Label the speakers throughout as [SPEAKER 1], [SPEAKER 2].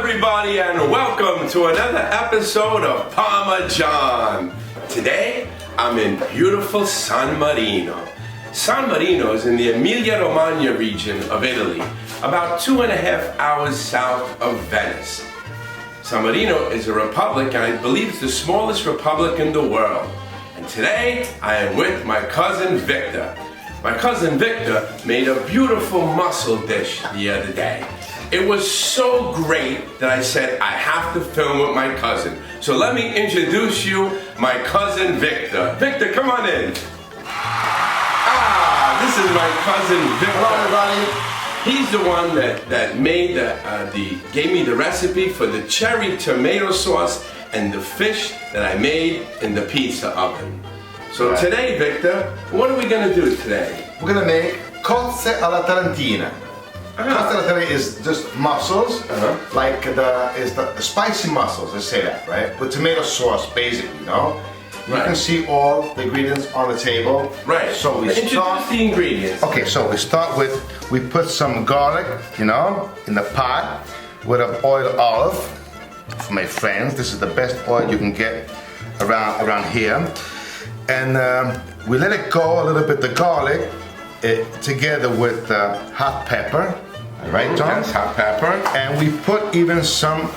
[SPEAKER 1] everybody, and welcome to another episode of Parmesan. Today, I'm in beautiful San Marino. San Marino is in the Emilia-Romagna region of Italy, about 2.5 hours south of Venice. San Marino is a republic, and I believe it's the smallest republic in the world. And today, I am with my cousin Victor. My cousin Victor made a beautiful mussel dish the other day. It was so great that I said I have to film with my cousin. So let me introduce you my cousin Victor. Victor, come on in. This is my cousin Victor.
[SPEAKER 2] Hello everybody.
[SPEAKER 1] He's the one that made gave me the recipe for the cherry tomato sauce and the fish that I made in the pizza oven. So today, Victor, what are we gonna do today?
[SPEAKER 2] We're gonna make cozze alla tarantina. Cozze alla tarantina is just mussels, like the spicy mussels, let's say that, right? With tomato sauce, basically, you know? You can see all the ingredients on the table.
[SPEAKER 1] Right.
[SPEAKER 2] So we
[SPEAKER 1] introduce the ingredients.
[SPEAKER 2] Okay, so we start with, we put some garlic, you know, in the pot with an oil olive. For my friends, this is the best oil you can get around here. And we let it go a little bit, the garlic, together with hot pepper. Right, John?
[SPEAKER 1] Yes, hot pepper.
[SPEAKER 2] And we put even some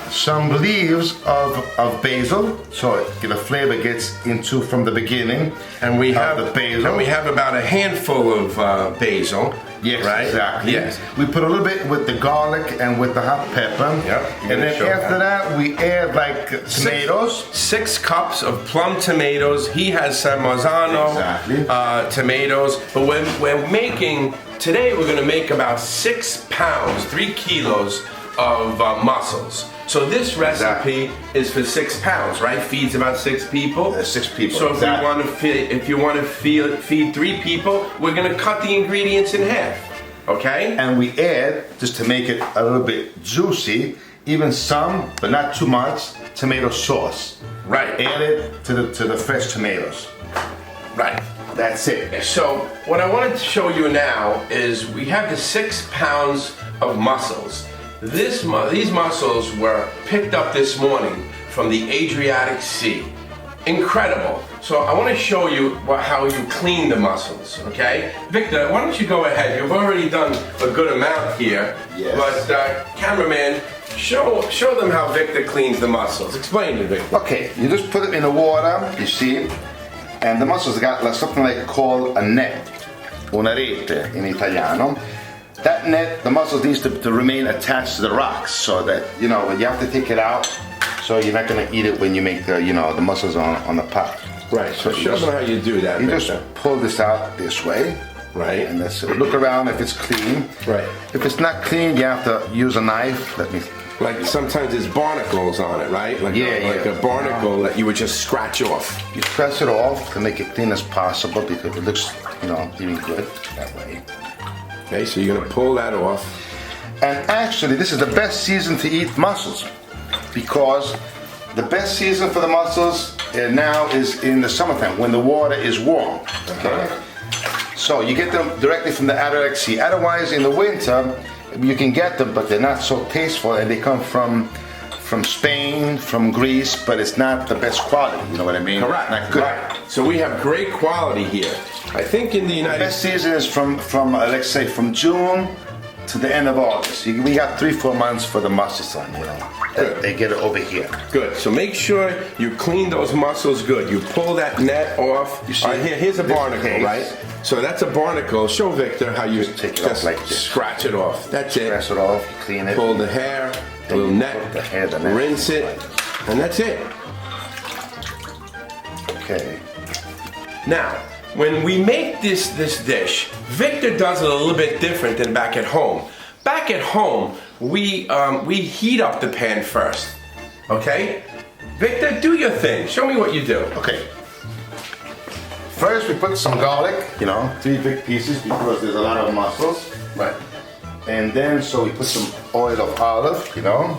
[SPEAKER 2] leaves of basil, so the flavor gets into from the beginning.
[SPEAKER 1] And we have
[SPEAKER 2] the basil.
[SPEAKER 1] And we have about a handful of basil.
[SPEAKER 2] Yes,
[SPEAKER 1] right?
[SPEAKER 2] Exactly.
[SPEAKER 1] Yes.
[SPEAKER 2] We put a little bit with the garlic and with the hot pepper.
[SPEAKER 1] Yep.
[SPEAKER 2] And then after that, we add like tomatoes.
[SPEAKER 1] 6 cups of plum tomatoes. He has some Marzano tomatoes. But when we're making, today we're gonna make about 6 pounds, 3 kilos of mussels. So this recipe is for 6 pounds, right? Feeds about 6 people.
[SPEAKER 2] 6 people.
[SPEAKER 1] So if you want to feed 3 people, we're gonna cut the ingredients in half. Okay?
[SPEAKER 2] And we add, just to make it a little bit juicy, even some, but not too much, tomato sauce.
[SPEAKER 1] Right.
[SPEAKER 2] Add it to the fresh tomatoes.
[SPEAKER 1] Right.
[SPEAKER 2] That's it.
[SPEAKER 1] So what I wanted to show you now is we have the 6 pounds of mussels. These mussels were picked up this morning from the Adriatic Sea. Incredible. So I want to show you how you clean the mussels, okay? Victor, why don't you go ahead? You've already done a good amount here.
[SPEAKER 2] Yes.
[SPEAKER 1] But cameraman, show them how Victor cleans the mussels. Explain to Victor.
[SPEAKER 2] Okay, you just put it in the water, you see, and the mussels got something like called a net, una rete in Italiano. That net, the mussels needs to remain attached to the rocks, so that, you know, you have to take it out, so you're not gonna eat it when you make the, you know, the mussels on the pot.
[SPEAKER 1] Right, so show them how you do that,
[SPEAKER 2] You
[SPEAKER 1] Victor.
[SPEAKER 2] just pull this out this way.
[SPEAKER 1] Right.
[SPEAKER 2] And that's it. Look around if it's clean.
[SPEAKER 1] Right.
[SPEAKER 2] If it's not clean, you have to use a knife.
[SPEAKER 1] Like sometimes there's barnacles on it, right? Like a barnacle that you would just scratch off.
[SPEAKER 2] You scratch it off to make it clean as possible because it looks, you know, even good that way.
[SPEAKER 1] Okay, so you're gonna pull that off.
[SPEAKER 2] And actually, this is the best season to eat mussels because the best season for the mussels now is in the summertime when the water is warm. Okay. So you get them directly from the Adriatic Sea. Otherwise, in the winter, you can get them, but they're not so tasteful, and they come from Spain, from Greece, but it's not the best quality. You know what I mean?
[SPEAKER 1] Correct.
[SPEAKER 2] Not good.
[SPEAKER 1] Right. So we have great quality here. I think in the
[SPEAKER 2] The
[SPEAKER 1] United
[SPEAKER 2] best season is from let's say from June to the end of August. We got 3-4 months for the mussels on, you know. They get it over here.
[SPEAKER 1] Good. So make sure you clean those mussels good. You pull that net off.
[SPEAKER 2] You see,
[SPEAKER 1] here's a barnacle,
[SPEAKER 2] case.
[SPEAKER 1] right? So that's a barnacle. Show Victor how you
[SPEAKER 2] take it off like this.
[SPEAKER 1] Scratch it off. That's it.
[SPEAKER 2] Scratch it off, clean it.
[SPEAKER 1] Pull the hair, a little net,
[SPEAKER 2] the hair, the net.
[SPEAKER 1] rinse it, and that's it.
[SPEAKER 2] Okay.
[SPEAKER 1] Now, when we make this dish, Victor does it a little bit different than back at home. Back at home, we heat up the pan first. Okay? Victor, do your thing. Show me what you do.
[SPEAKER 2] Okay. First, we put some garlic, you know, 3 big pieces because there's a lot of mussels.
[SPEAKER 1] Right.
[SPEAKER 2] And then, so we put some oil of olive, you know.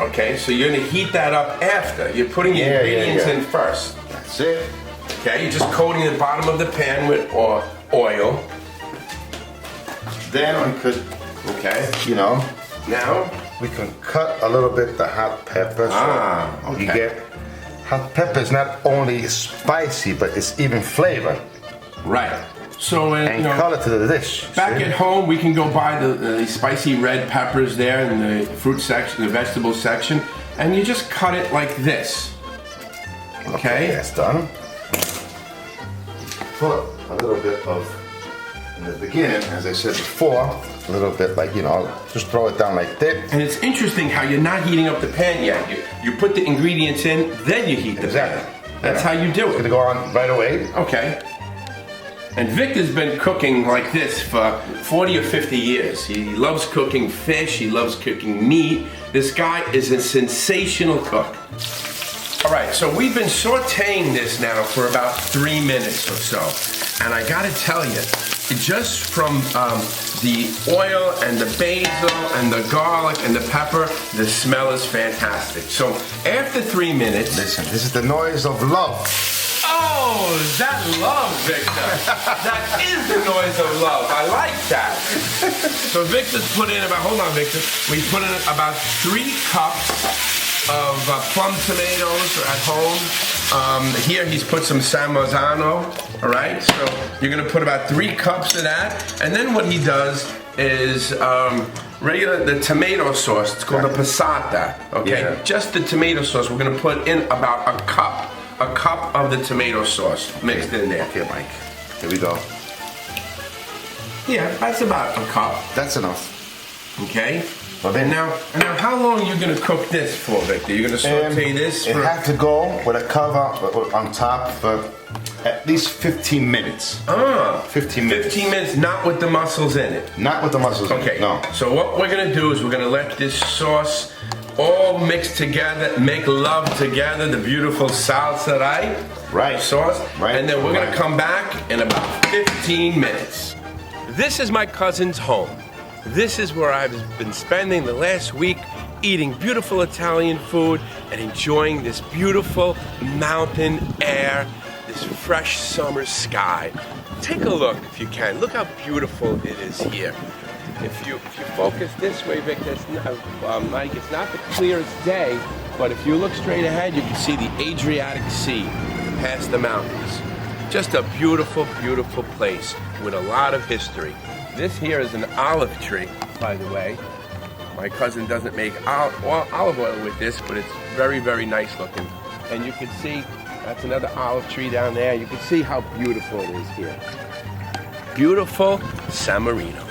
[SPEAKER 1] Okay, so you're gonna heat that up after. You're putting the ingredients in first.
[SPEAKER 2] That's it.
[SPEAKER 1] Okay, you're just coating the bottom of the pan with oil.
[SPEAKER 2] Then we could,
[SPEAKER 1] Okay.
[SPEAKER 2] you know,
[SPEAKER 1] Now,
[SPEAKER 2] we can cut a little bit the hot pepper. So you get hot pepper is not only spicy, but it's even flavor
[SPEAKER 1] Right. So,
[SPEAKER 2] and color to the dish.
[SPEAKER 1] Back
[SPEAKER 2] see?
[SPEAKER 1] at home, we can go buy the spicy red peppers there in the fruit section, the vegetable section, and you just cut it like this. Okay?
[SPEAKER 2] That's done. Put a little bit of, in the beginning, as I said before, a little bit like, just throw it down like that.
[SPEAKER 1] And it's interesting how you're not heating up the pan yet. You put the ingredients in, then you heat the pan. That's how you do
[SPEAKER 2] It's
[SPEAKER 1] it.
[SPEAKER 2] gonna go on right away.
[SPEAKER 1] Okay. And Victor's been cooking like this for 40 or 50 years. He loves cooking fish, he loves cooking meat. This guy is a sensational cook. All right, so we've been sauteing this now for about 3 minutes or so. And I gotta tell you, just from the oil and the basil and the garlic and the pepper, the smell is fantastic. So after 3 minutes,
[SPEAKER 2] Listen, this is the noise of love.
[SPEAKER 1] oh, that love, Victor. That is the noise of love. I like that. So Victor's put in about, hold on, Victor. We put in about 3 cups of plum tomatoes at home. Here he's put some San Marzano, all right? So you're gonna put about 3 cups of that. And then what he does is the tomato sauce. It's called a passata, okay?
[SPEAKER 2] Yeah.
[SPEAKER 1] Just the tomato sauce. We're gonna put in about a cup of the tomato sauce mixed in there.
[SPEAKER 2] Here, Mike. Here we go.
[SPEAKER 1] Yeah, that's about a cup,
[SPEAKER 2] That's enough.
[SPEAKER 1] okay?
[SPEAKER 2] Well, then-
[SPEAKER 1] And now, how long are you gonna cook this for, Victor? You're gonna saute this
[SPEAKER 2] It
[SPEAKER 1] for...
[SPEAKER 2] has to go with a cover on top for at least 15 minutes. 15 minutes.
[SPEAKER 1] 15 minutes, not with the mussels in it.
[SPEAKER 2] Not with the mussels.
[SPEAKER 1] Okay,
[SPEAKER 2] No.
[SPEAKER 1] so what we're gonna do is we're gonna let this sauce all mix together, make love together, the beautiful salsa, right?
[SPEAKER 2] Right.
[SPEAKER 1] Sauce.
[SPEAKER 2] Right.
[SPEAKER 1] And then we're gonna
[SPEAKER 2] Right.
[SPEAKER 1] come back in about 15 minutes. This is my cousin's home. This is where I've been spending the last week eating beautiful Italian food and enjoying this beautiful mountain air, this fresh summer sky. Take a look if you can. Look how beautiful it is here. If you focus this way, Vic, Mike, it's not the clearest day, but if you look straight ahead, you can see the Adriatic Sea past the mountains. Just a beautiful, beautiful place with a lot of history. This here is an olive tree, by the way. My cousin doesn't make olive oil with this, but it's very, very nice looking. And you can see, that's another olive tree down there. You can see how beautiful it is here. Beautiful San Marino.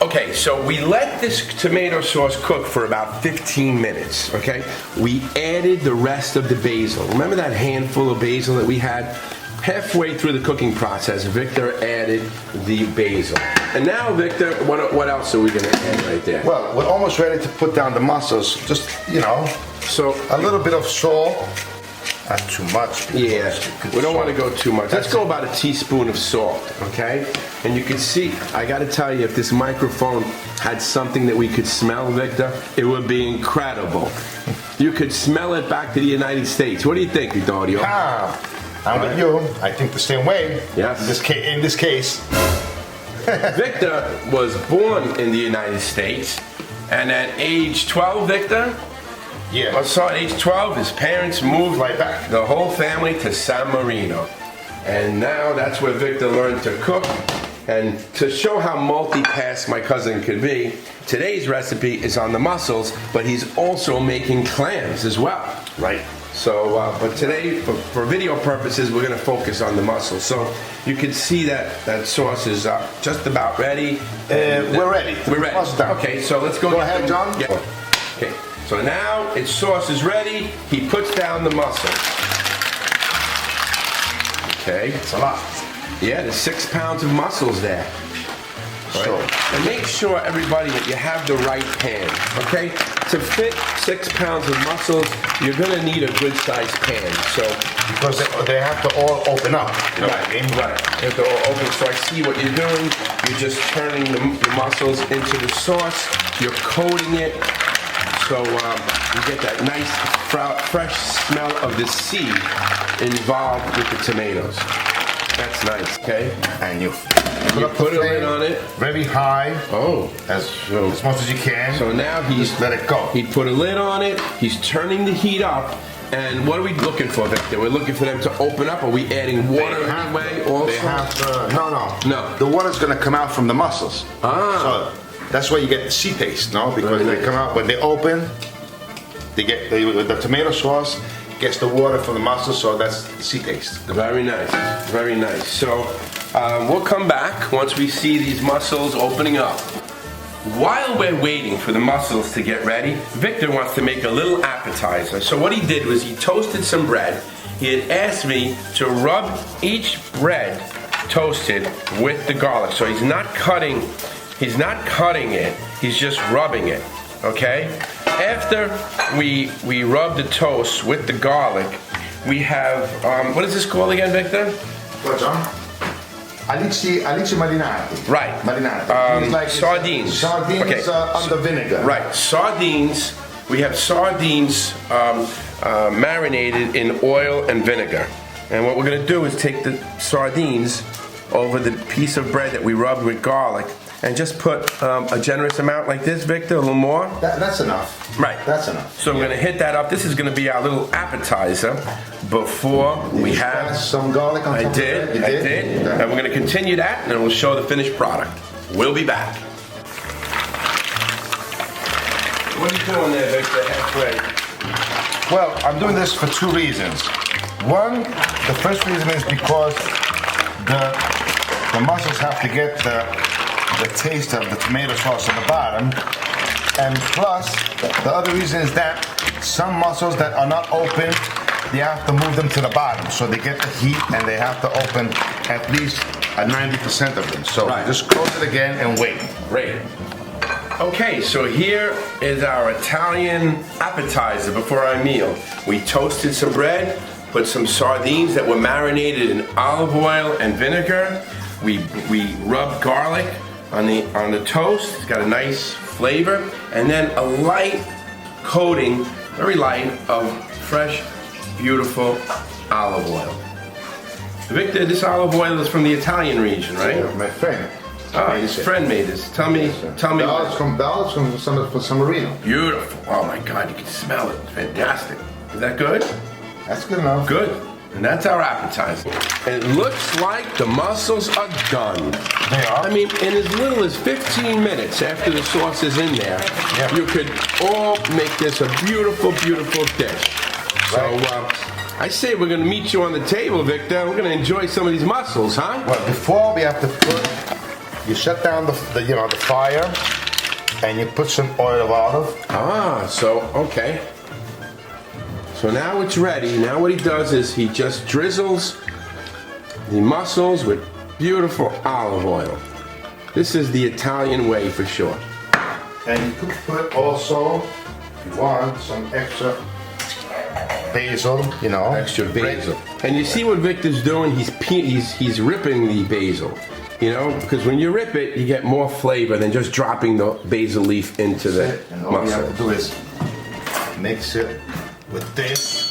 [SPEAKER 1] Okay, so we let this tomato sauce cook for about 15 minutes, okay? We added the rest of the basil. Remember that handful of basil that we had? Halfway through the cooking process, Victor added the basil. And now, Victor, what else are we gonna add right there?
[SPEAKER 2] Well, we're almost ready to put down the mussels. Just,
[SPEAKER 1] So,
[SPEAKER 2] a little bit of salt. Not too much.
[SPEAKER 1] yeah, we don't want to go too much. Let's go about a teaspoon of salt, okay? And you can see, I gotta tell you, if this microphone had something that we could smell, Victor, it would be incredible. You could smell it back to the United States. What do you think, Vittorio?
[SPEAKER 2] I'm with you. I think the same way.
[SPEAKER 1] Yes.
[SPEAKER 2] In this case.
[SPEAKER 1] Victor was born in the United States, and at age 12, Victor,
[SPEAKER 2] Yeah.
[SPEAKER 1] at age 12, his parents moved
[SPEAKER 2] Right back.
[SPEAKER 1] the whole family to San Marino. And now that's where Victor learned to cook. And to show how multitask my cousin could be, today's recipe is on the mussels, but he's also making clams as well.
[SPEAKER 2] Right.
[SPEAKER 1] So, but today, for video purposes, we're going to focus on the mussels. So you can see that sauce is just about ready.
[SPEAKER 2] We're ready.
[SPEAKER 1] We're ready.
[SPEAKER 2] Toss it down.
[SPEAKER 1] Okay, so let's go.
[SPEAKER 2] Go
[SPEAKER 1] get
[SPEAKER 2] ahead,
[SPEAKER 1] them.
[SPEAKER 2] John.
[SPEAKER 1] Yeah. Okay, so now its sauce is ready. He puts down the mussels. Okay.
[SPEAKER 2] It's a lot.
[SPEAKER 1] Yeah, there's 6 pounds of mussels there.
[SPEAKER 2] So,
[SPEAKER 1] And make sure, everybody, that you have the right pan, okay? To fit 6 pounds of mussels, you're gonna need a good sized pan. So,
[SPEAKER 2] because they have to all open up. You know what I mean?
[SPEAKER 1] right. You have to all open. So I see what you're doing. You're just turning the mussels into the sauce. You're coating it. So you get that nice, fresh smell of the sea involved with the tomatoes. That's nice, okay?
[SPEAKER 2] And you put
[SPEAKER 1] you
[SPEAKER 2] up
[SPEAKER 1] put
[SPEAKER 2] the
[SPEAKER 1] a
[SPEAKER 2] flame
[SPEAKER 1] lid on it.
[SPEAKER 2] very high,
[SPEAKER 1] Oh,
[SPEAKER 2] as much as you can.
[SPEAKER 1] so now he's
[SPEAKER 2] Just let it go.
[SPEAKER 1] He put a lid on it. He's turning the heat up. And what are we looking for, Victor? We're looking for them to open up. Are we adding water anyway? Also,
[SPEAKER 2] They have to,
[SPEAKER 1] No.
[SPEAKER 2] The water's going to come out from the mussels. So that's why you get the sea taste, no? Because
[SPEAKER 1] Very
[SPEAKER 2] they come out when they open. The tomato sauce gets the water from the mussels, so that's the sea taste.
[SPEAKER 1] Very nice, very nice. So we'll come back once we see these mussels opening up. While we're waiting for the mussels to get ready, Victor wants to make a little appetizer. So what he did was he toasted some bread. He had asked me to rub each bread toasted with the garlic. So he's not cutting it, he's just rubbing it, okay? After we rub the toast with the garlic, we have, what is this called again, Victor?
[SPEAKER 2] What, John? Alici marinati.
[SPEAKER 1] Right.
[SPEAKER 2] Marinati. It's like
[SPEAKER 1] sardines.
[SPEAKER 2] Sardines
[SPEAKER 1] Okay.
[SPEAKER 2] under vinegar.
[SPEAKER 1] Right, sardines. We have sardines marinated in oil and vinegar. And what we're going to do is take the sardines over the piece of bread that we rubbed with garlic and just put a generous amount like this, Victor, a little more.
[SPEAKER 2] That's enough.
[SPEAKER 1] Right.
[SPEAKER 2] That's enough.
[SPEAKER 1] So I'm going to hit that up. This is going to be our little appetizer before we have...
[SPEAKER 2] some garlic on top
[SPEAKER 1] I
[SPEAKER 2] of
[SPEAKER 1] did.
[SPEAKER 2] it? You did?
[SPEAKER 1] And we're going to continue that, and then we'll show the finished product. We'll be back. What are you doing there, Victor? Halfway.
[SPEAKER 2] Well, I'm doing this for two reasons. One, the first reason is because the mussels have to get the taste of the tomato sauce at the bottom. And plus, the other reason is that some mussels that are not open, they have to move them to the bottom. So they get the heat and they have to open at least 90% of them. So
[SPEAKER 1] Right.
[SPEAKER 2] just close it again and wait.
[SPEAKER 1] Great. Okay, so here is our Italian appetizer before our meal. We toasted some bread, put some sardines that were marinated in olive oil and vinegar. We rubbed garlic on the toast. It's got a nice flavor, and then a light coating, very light, of fresh, beautiful olive oil. Victor, this olive oil is from the Italian region, right?
[SPEAKER 2] Yeah, my friend.
[SPEAKER 1] Oh, his friend made this. Tell me.
[SPEAKER 2] The olives from San Marino.
[SPEAKER 1] Beautiful. Oh my God, you can smell it. Fantastic. Is that good?
[SPEAKER 2] That's good enough.
[SPEAKER 1] Good. And that's our appetizer. And it looks like the mussels are done.
[SPEAKER 2] They are.
[SPEAKER 1] I mean, in as little as 15 minutes after the sauce is in there,
[SPEAKER 2] Yeah.
[SPEAKER 1] you could all make this a beautiful, beautiful dish. So, I say we're going to meet you on the table, Victor. We're going to enjoy some of these mussels, huh?
[SPEAKER 2] Well, before we have to you shut down the fire, and you put some oil of olive.
[SPEAKER 1] Okay. So now it's ready. Now what he does is he just drizzles the mussels with beautiful olive oil. This is the Italian way for sure.
[SPEAKER 2] And you could put also, if you want, some extra basil,
[SPEAKER 1] Extra basil. And you see what Victor's doing? He's ripping the basil. Because when you rip it, you get more flavor than just dropping the basil leaf into the
[SPEAKER 2] And all you have
[SPEAKER 1] mussel.
[SPEAKER 2] to do is mix it with this.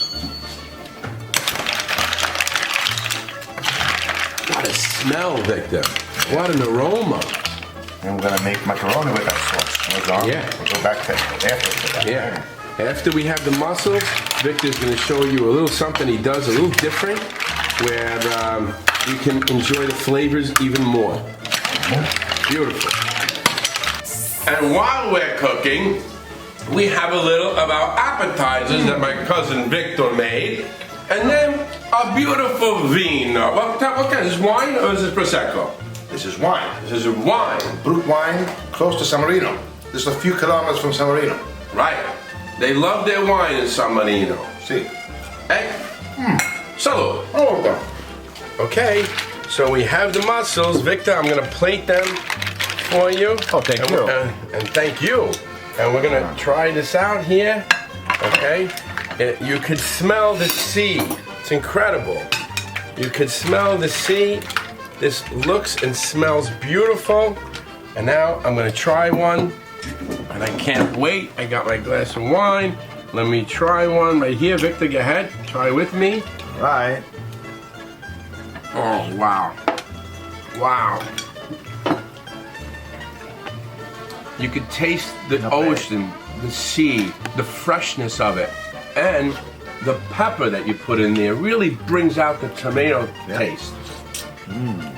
[SPEAKER 1] What a smell, Victor. What an aroma.
[SPEAKER 2] And we're gonna make macaroni with that sauce. Hold on.
[SPEAKER 1] Yeah.
[SPEAKER 2] We'll go back to after that.
[SPEAKER 1] Yeah. After we have the mussels, Victor's going to show you a little something he does a little different, where you can enjoy the flavors even more. Beautiful. And while we're cooking, we have a little of our appetizers that my cousin Victor made, and then a beautiful vino. What kind? Is this wine or is this prosecco?
[SPEAKER 2] This is wine.
[SPEAKER 1] This is wine.
[SPEAKER 2] Brut wine, close to San Marino. This is a few kilometers from San Marino.
[SPEAKER 1] Right. They love their wine in San Marino.
[SPEAKER 2] See.
[SPEAKER 1] Hey. Salud.
[SPEAKER 2] Oh, okay.
[SPEAKER 1] Okay, so we have the mussels. Victor, I'm gonna plate them for you.
[SPEAKER 2] Oh, thank you.
[SPEAKER 1] And thank you. And we're gonna try this out here. Okay, you could smell the sea. It's incredible. You could smell the sea. This looks and smells beautiful. And now I'm gonna try one. And I can't wait. I got my glass of wine. Let me try one right here. Victor, go ahead. Try with me.
[SPEAKER 2] Right.
[SPEAKER 1] Oh, wow. Wow. You could taste the ocean, the sea, the freshness of it, and the pepper that you put in there really brings out the tomato taste.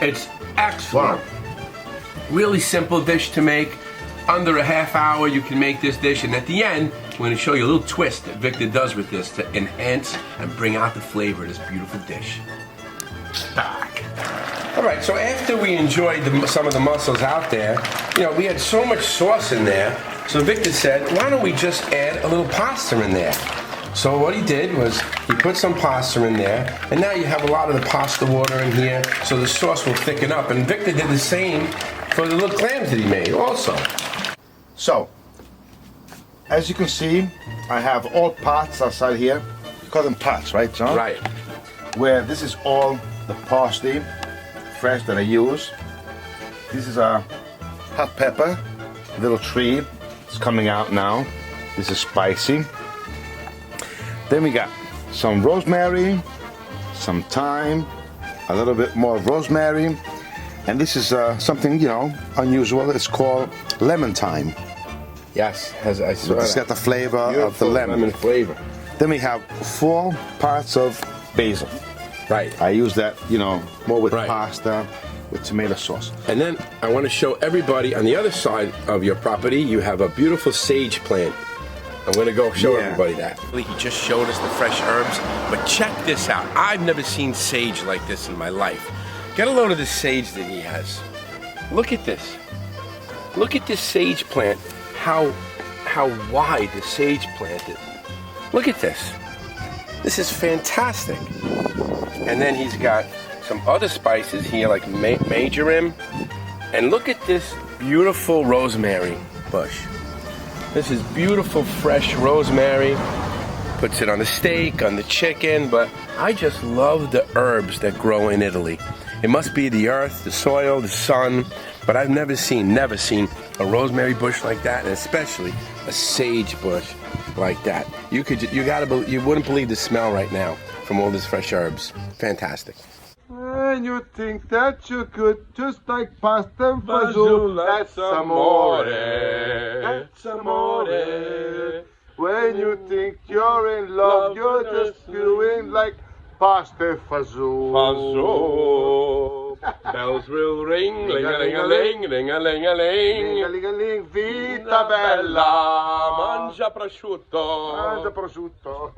[SPEAKER 1] It's excellent. Really simple dish to make. Under a half hour you can make this dish, and at the end I'm going to show you a little twist that Victor does with this to enhance and bring out the flavor of this beautiful dish. Alright, so after we enjoyed some of the mussels out there, you know, we had so much sauce in there, so Victor said, why don't we just add a little pasta in there? So what he did was he put some pasta in there, and now you have a lot of the pasta water in here, so the sauce will thicken up. And Victor did the same for the little clams that he made also.
[SPEAKER 2] So, as you can see, I have all pots outside here. You call them pots, right, John?
[SPEAKER 1] Right.
[SPEAKER 2] Where this is all the parsley, fresh, that I use. This is a hot pepper, little tree. It's coming out now. This is spicy. Then we got some rosemary, some thyme, a little bit more rosemary, and this is something, you know, unusual. It's called lemon thyme.
[SPEAKER 1] Yes, I saw
[SPEAKER 2] It's got the flavor of the lemon.
[SPEAKER 1] flavor.
[SPEAKER 2] Then we have 4 parts of basil.
[SPEAKER 1] Right.
[SPEAKER 2] I use that, you know, more with
[SPEAKER 1] Right.
[SPEAKER 2] pasta, with tomato sauce.
[SPEAKER 1] And then I want to show everybody on the other side of your property, you have a beautiful sage plant. I'm going to go show everybody that. He just showed us the fresh herbs, but check this out. I've never seen sage like this in my life. Get a load of this sage that he has. Look at this. Look at this sage plant, how wide the sage plant is. Look at this. This is fantastic. And then he's got some other spices here like marjoram. And look at this beautiful rosemary bush. This is beautiful fresh rosemary. Puts it on the steak, on the chicken, but I just love the herbs that grow in Italy. It must be the earth, the soil, the sun, but I've never seen a rosemary bush like that, and especially a sage bush like that. You wouldn't believe the smell right now from all these fresh herbs. Fantastic.
[SPEAKER 2] When you think that you could, just like pasta and fagioli, that's amore. That's amore. When you think you're in love, you're just doing like pasta and fagioli.
[SPEAKER 1] Bells will ring, ling-a-ling-a-ling, ling-a-ling-a-ling.
[SPEAKER 2] Ling-a-ling-a-ling, vita bella.
[SPEAKER 1] Mangia prosciutto.
[SPEAKER 2] Mangia prosciutto.